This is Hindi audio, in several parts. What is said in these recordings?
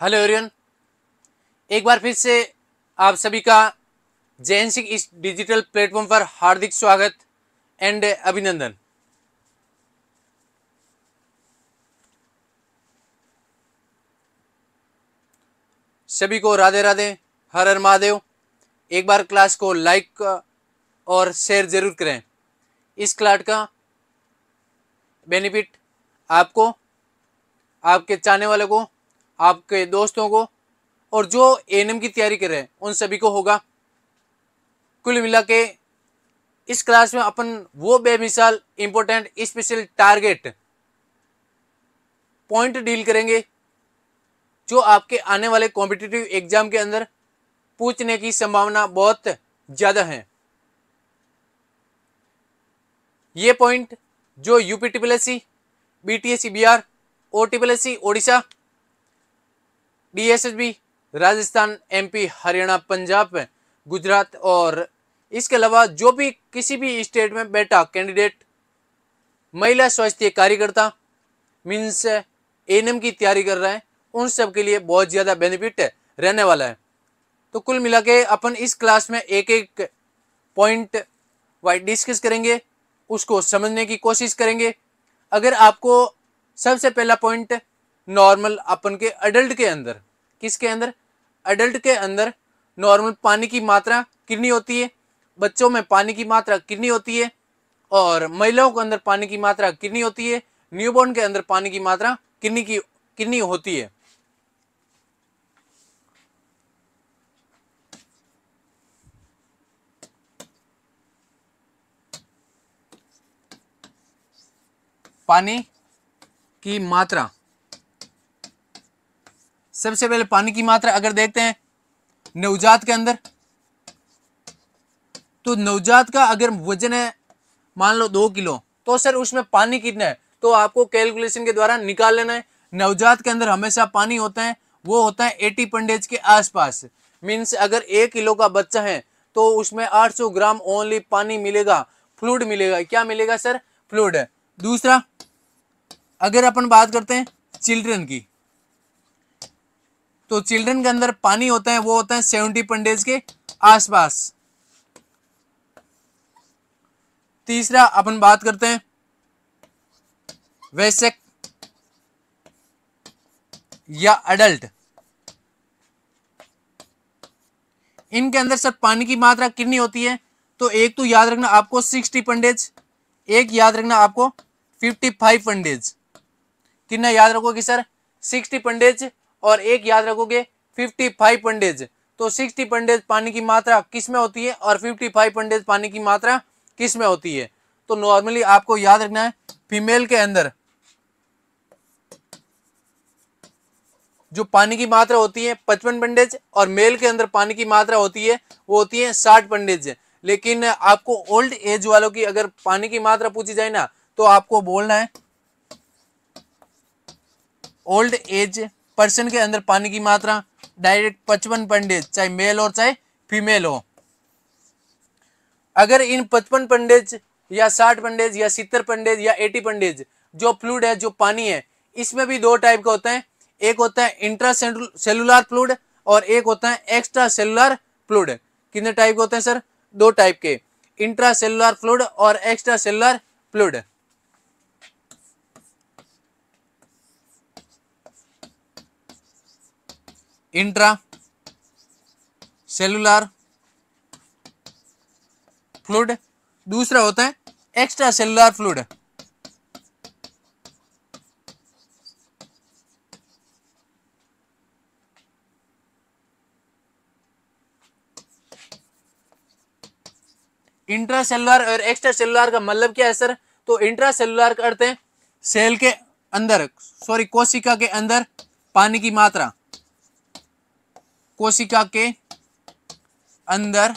हेलो एवरीवन, एक बार फिर से आप सभी का जेएनसी इस डिजिटल प्लेटफॉर्म पर हार्दिक स्वागत एंड अभिनंदन। सभी को राधे राधे, हर हर महादेव। एक बार क्लास को लाइक और शेयर जरूर करें। इस क्लास का बेनिफिट आपको, आपके चाहने वालों को, आपके दोस्तों को और जो एएनएम की तैयारी कर रहे हैं उन सभी को होगा। कुल मिला के इस क्लास में अपन वो बेमिसाल important special target point deal करेंगे जो आपके आने वाले कॉम्पिटिटिव एग्जाम के अंदर पूछने की संभावना बहुत ज्यादा है। ये पॉइंट जो UP triple S C, BTSC Bihar, OTPSC Odisha, DSSB Rajasthan, MP, Haryana, Punjab, Gujarat और इसके अलावा जो भी किसी भी स्टेट में बैठा कैंडिडेट, महिला स्वास्थ्य कार्यकर्ता मीन्स एएनएम की तैयारी कर रहा है, उन सब के लिए बहुत ज्यादा बेनिफिट रहने वाला है। तो कुल मिला के अपन इस क्लास में एक एक पॉइंट वाइज डिस्कस करेंगे, उसको समझने की कोशिश करेंगे। अगर आपको सबसे पहला पॉइंट नॉर्मल अपन के अडल्ट के अंदर, किसके अंदर, अडल्ट के अंदर नॉर्मल पानी की मात्रा कितनी होती है, बच्चों में पानी की मात्रा कितनी होती है और महिलाओं के अंदर पानी की मात्रा कितनी होती है, न्यूबॉर्न के अंदर पानी की मात्रा कितनी होती है। पानी की मात्रा, सबसे पहले पानी की मात्रा अगर देखते हैं नवजात के अंदर, तो नवजात का अगर वजन है मान लो 2 किलो, तो सर उसमें पानी कितना है, तो आपको कैलकुलेशन के द्वारा निकाल लेना है। नवजात के अंदर हमेशा पानी होता है, वो होता है 80% के आसपास। मीन्स अगर 1 किलो का बच्चा है तो उसमें 800 ग्राम ओनली पानी मिलेगा, फ्लूइड मिलेगा। क्या मिलेगा सर? फ्लूइड। दूसरा, अगर अपन बात करते हैं चिल्ड्रन की, तो चिल्ड्रन के अंदर पानी होता है, वो होता है 70% के आसपास। तीसरा अपन बात करते हैं वयस्क या अडल्ट, इनके अंदर सर पानी की मात्रा कितनी होती है, तो एक तो याद रखना आपको 60%, एक याद रखना आपको 55%। कितना याद रखोगे सर? 60% और एक याद रखोगे 55%। तो 60% पानी की मात्रा किस में होती है और 55% पानी की मात्रा किस में होती है। तो नॉर्मली आपको याद रखना है फीमेल के अंदर जो पानी की मात्रा होती है 55% और मेल के अंदर पानी की मात्रा होती है वो होती है 60%। लेकिन आपको ओल्ड एज वालों की अगर पानी की मात्रा पूछी जाए ना, तो आपको बोलना है ओल्ड एज पर्सन के अंदर पानी की मात्रा डायरेक्ट 55%, चाहे मेल और चाहे फीमेल हो। अगर इन 55% या 60% या 70% या 80% जो फ्लूइड है, जो पानी है, इसमें भी दो टाइप का होता है। एक होता है इंट्रा सेलुलर फ्लूइड और एक होता है एक्स्ट्रा सेलुलर फ्लूइड। कितने टाइप के होते हैं सर? दो टाइप के, इंट्रा सेलुलर फ्लूइड और extra cellular fluid. Intra cellular fluid, दूसरा होता है extra cellular fluid. Intra cellular और एक्स्ट्रा सेलुलर का मतलब क्या है सर? तो इंट्रा सेलुलर का अर्थ है सेल के अंदर, सॉरी कोशिका के अंदर पानी की मात्रा, कोशिका के अंदर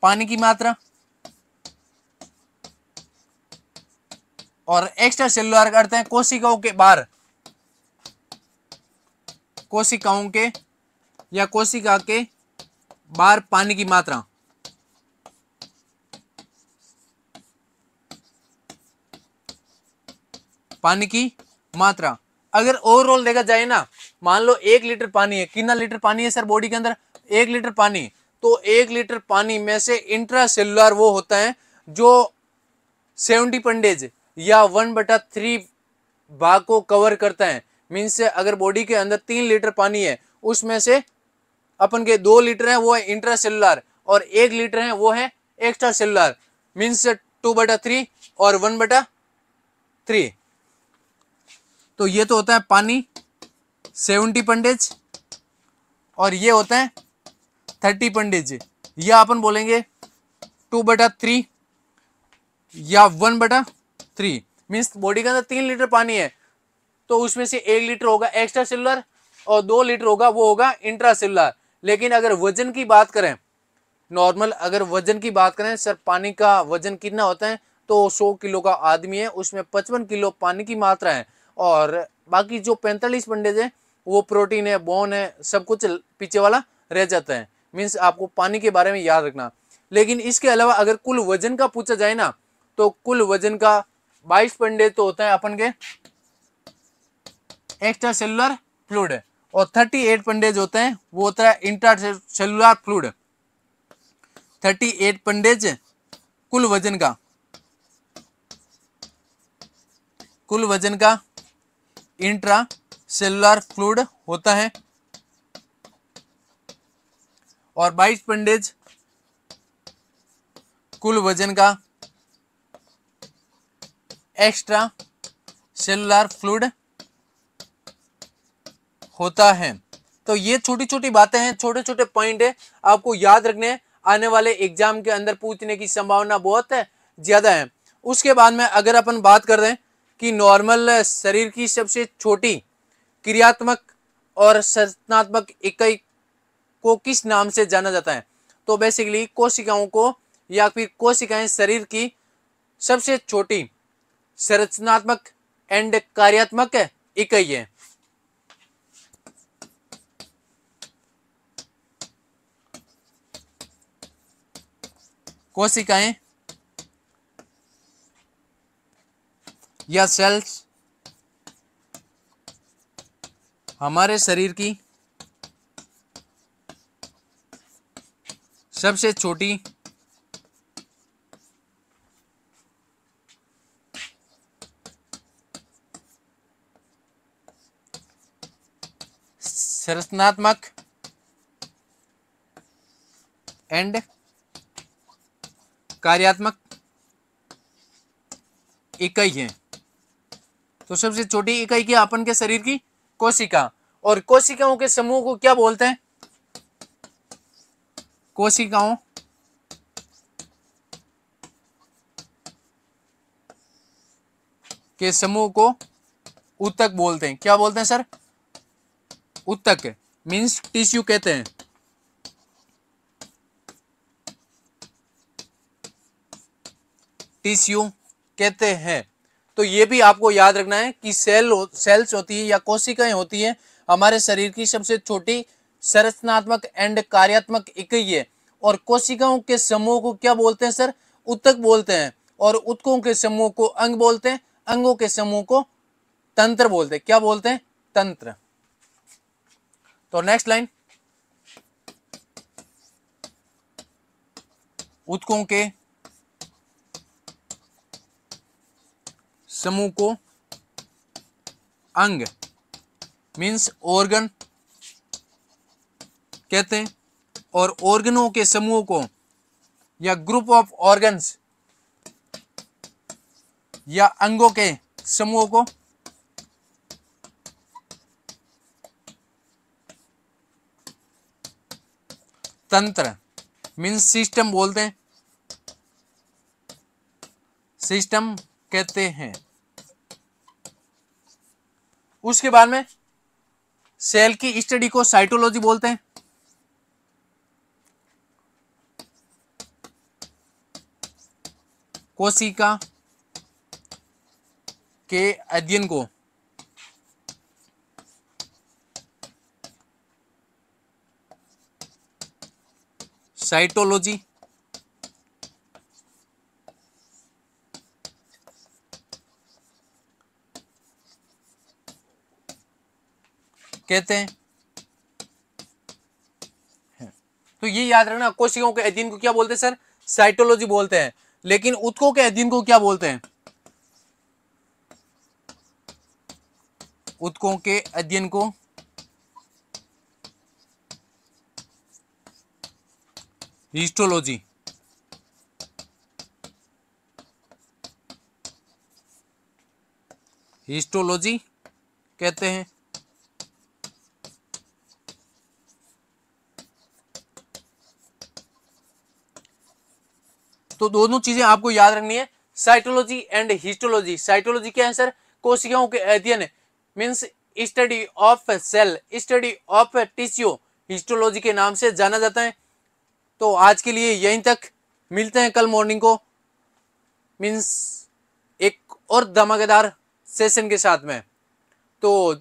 पानी की मात्रा। और एक्स्ट्रा सेलुलर का अर्थ है कोशिकाओं के बाहर, कोशिकाओं के या कोशिका के बाहर पानी की मात्रा। पानी की मात्रा। अगर ओवरऑल देखा जाए ना, मान लो 1 लीटर पानी है, कितना लीटर पानी है सर बॉडी के अंदर? 1 लीटर पानी। तो 1 लीटर पानी में से इंट्रा सेलुलर वो होता है जो 70% या 1/3 भाग को कवर करता है। मीन्स अगर बॉडी के अंदर 3 लीटर पानी है, उसमें से अपन के 2 लीटर है वो है इंट्रा सेलुलर और 1 लीटर है वो है एक्स्ट्रा सेलुलर। मीन्स 2/3 और 1/3। तो ये तो होता है पानी 70% और ये होता है 30%। या अपन बोलेंगे 2/3 या 1/3। मीन्स बॉडी के अंदर 3 लीटर पानी है तो उसमें से 1 लीटर होगा एक्स्ट्रा सेलुलर और 2 लीटर होगा वो होगा इंट्रा सेलुलर। लेकिन अगर वजन की बात करें, नॉर्मल अगर वजन की बात करें सर, पानी का वजन कितना होता है? तो 100 किलो का आदमी है, उसमें 55 किलो पानी की मात्रा है और बाकी जो 45% है वो प्रोटीन है, बोन है, सब कुछ पीछे वाला रह जाता है। मीन्स आपको पानी के बारे में याद रखना। लेकिन इसके अलावा अगर कुल वजन का पूछा जाए ना, तो कुल वजन का 22% तो होता है अपन के एक्स्ट्रा सेलुलर फ्लूइड और 38% होते हैं वो होता है इंट्रा सेलुलर फ्लूइड। 38% कुल वजन का इंट्रा सेलुलर फ्लूइड होता है और 22% कुल वजन का एक्स्ट्रा सेलुलर फ्लूइड होता है। तो ये छोटी छोटी बातें हैं, छोटे छोटे पॉइंट है, आपको याद रखने हैं। आने वाले एग्जाम के अंदर पूछने की संभावना बहुत ज्यादा है। उसके बाद में अगर अपन बात कर रहे हैं कि नॉर्मल शरीर की सबसे छोटी क्रियात्मक और संरचनात्मक इकाई को किस नाम से जाना जाता है, तो बेसिकली कोशिकाओं को, या फिर कोशिकाएं शरीर की सबसे छोटी संरचनात्मक एंड कार्यात्मक इकाई है। कोशिकाएं या सेल्स हमारे शरीर की सबसे छोटी संरचनात्मक एंड कार्यात्मक इकाई है। तो सबसे छोटी इकाई क्या अपन के शरीर की? कोशिका। और कोशिकाओं के समूह को क्या बोलते हैं? कोशिकाओं के समूह को ऊतक बोलते हैं। क्या बोलते हैं सर? ऊतक मीन्स टिश्यू कहते हैं। टिश्यू कहते हैं। तो ये भी आपको याद रखना है कि सेल्स होती है या कोशिकाएं होती है हमारे शरीर की सबसे छोटी संरचनात्मक एंड कार्यात्मक इकाई है। और कोशिकाओं के समूह को क्या बोलते हैं सर? ऊतक बोलते हैं। और ऊतकों के समूह को अंग बोलते हैं। अंगों के समूह को तंत्र बोलते हैं। क्या बोलते हैं? तंत्र। तो नेक्स्ट लाइन, ऊतकों के समूह को अंग मीन्स ऑर्गन कहते हैं। और ऑर्गनों के समूह को या ग्रुप ऑफ ऑर्गन्स या अंगों के समूह को तंत्र मीन्स सिस्टम बोलते हैं। सिस्टम कहते हैं। उसके बाद में सेल की स्टडी को साइटोलॉजी बोलते हैं। कोशिका के अध्ययन को साइटोलॉजी कहते हैं। तो ये याद रखना, कोशिकाओं के अध्ययन को क्या बोलते हैं सर? साइटोलॉजी बोलते हैं। लेकिन ऊतकों के अध्ययन को क्या बोलते हैं? ऊतकों के अध्ययन को हिस्टोलॉजी। हिस्टोलॉजी कहते हैं। तो दोनों चीजें आपको याद रखनी है, साइटोलॉजी एंड हिस्टोलॉजी। साइटोलॉजी क्या है सर? कोशिकाओं के अध्ययन, means study of cell, study of tissue, histology के नाम से जाना जाता है। तो आज के लिए यहीं तक, मिलते हैं कल मॉर्निंग को, मींस एक और धमाकेदार सेशन के साथ में। तो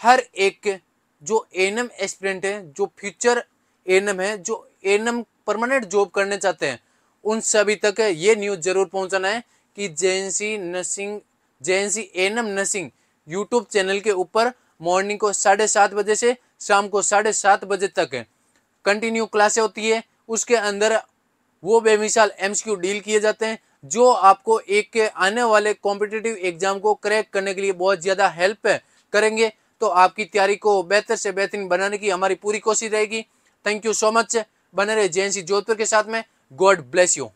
हर एक जो एएनएम एस्पिरेंट है, जो फ्यूचर एएनएम है, जो एएनएम परमानेंट जॉब करने चाहते हैं, उन सभी तक ये न्यूज जरूर पहुंचाना है कि JNC nursing, JNC ANM nursing YouTube channel के ऊपर मॉर्निंग को 7:30 बजे से शाम को 7:30 बजे तक कंटिन्यू क्लासें होती है। उसके अंदर वो बेमिसाल एमसीक्यू डील किए जाते हैं, जो आपको एक आने वाले कॉम्पिटिटिव एग्जाम को क्रैक करने के लिए बहुत ज़्यादा हेल्प करेंगे। तो आपकी तैयारी को बेहतर से बेहतरीन बनाने की हमारी पूरी कोशिश रहेगी। Thank you so much. बने रहे जेएनसी जोधपुर के साथ में। God bless you.